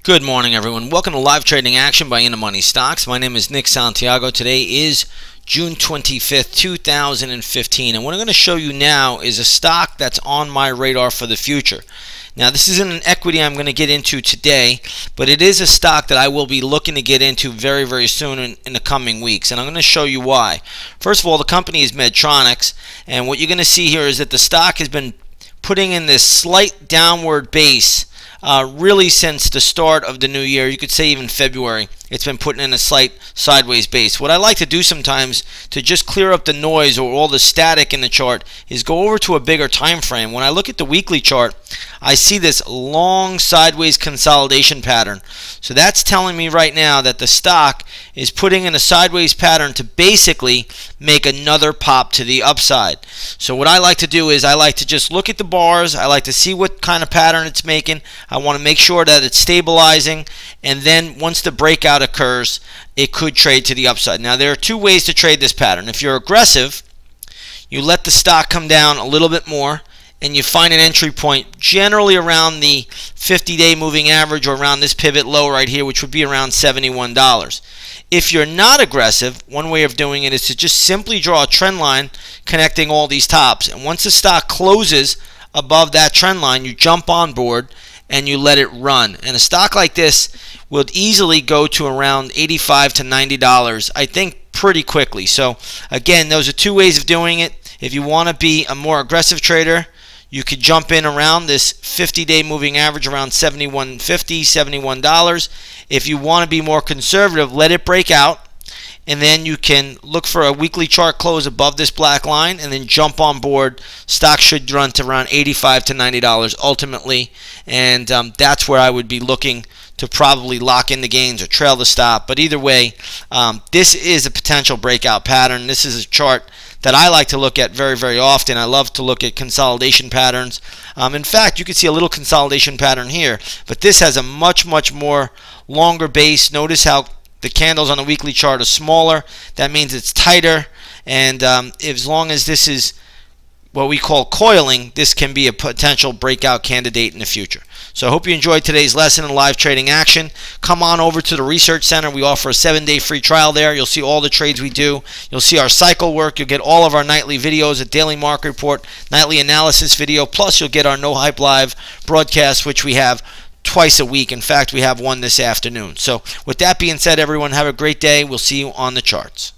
Good morning, everyone. Welcome to Live Trading Action by InTheMoneyStocks. My name is Nick Santiago. Today is June 25th, 2015, and what I'm going to show you now is a stock that's on my radar for the future. Now, this isn't an equity I'm going to get into today, but it is a stock that I will be looking to get into very, very soon in the coming weeks, and I'm going to show you why. First of all, the company is Medtronic, and what you're going to see here is that the stock has been putting in this slight downward base really since the start of the new year. You could say even February. It's been putting in a slight sideways base. What I like to do sometimes to just clear up the noise or all the static in the chart is go over to a bigger time frame. When I look at the weekly chart, I see this long sideways consolidation pattern. So that's telling me right now that the stock is putting in a sideways pattern to basically make another pop to the upside. So what I like to do is I like to just look at the bars. I like to see what kind of pattern it's making. I want to make sure that it's stabilizing, and then once the breakout occurs, it could trade to the upside. Now, there are two ways to trade this pattern. If you're aggressive, you let the stock come down a little bit more, and you find an entry point generally around the 50-day moving average or around this pivot low right here, which would be around $71. If you're not aggressive, one way of doing it is to just simply draw a trend line connecting all these tops. And once the stock closes above that trend line, you jump on board and you let it run. And a stock like this will easily go to around $85 to $90, I think, pretty quickly. So again, those are two ways of doing it. If you want to be a more aggressive trader, you could jump in around this 50-day moving average around $71.50, $71. If you want to be more conservative, let it break out, and then you can look for a weekly chart close above this black line and then jump on board. Stock should run to around $85 to $90 ultimately, and that's where I would be looking to probably lock in the gains or trail the stop. But either way, this is a potential breakout pattern. This is a chart that I like to look at very, very often. I love to look at consolidation patterns. In fact, you can see a little consolidation pattern here, but this has a much, much more longer base. Notice how the candles on the weekly chart are smaller. That means it's tighter, and as long as this is what we call coiling, this can be a potential breakout candidate in the future. So I hope you enjoyed today's lesson in live trading action. Come on over to the Research Center. We offer a 7-day free trial there. You'll see all the trades we do. You'll see our cycle work. You'll get all of our nightly videos, a daily market report, nightly analysis video, plus you'll get our No Hype Live broadcast, which we have twice a week. In fact, we have one this afternoon. So with that being said, everyone, have a great day. We'll see you on the charts.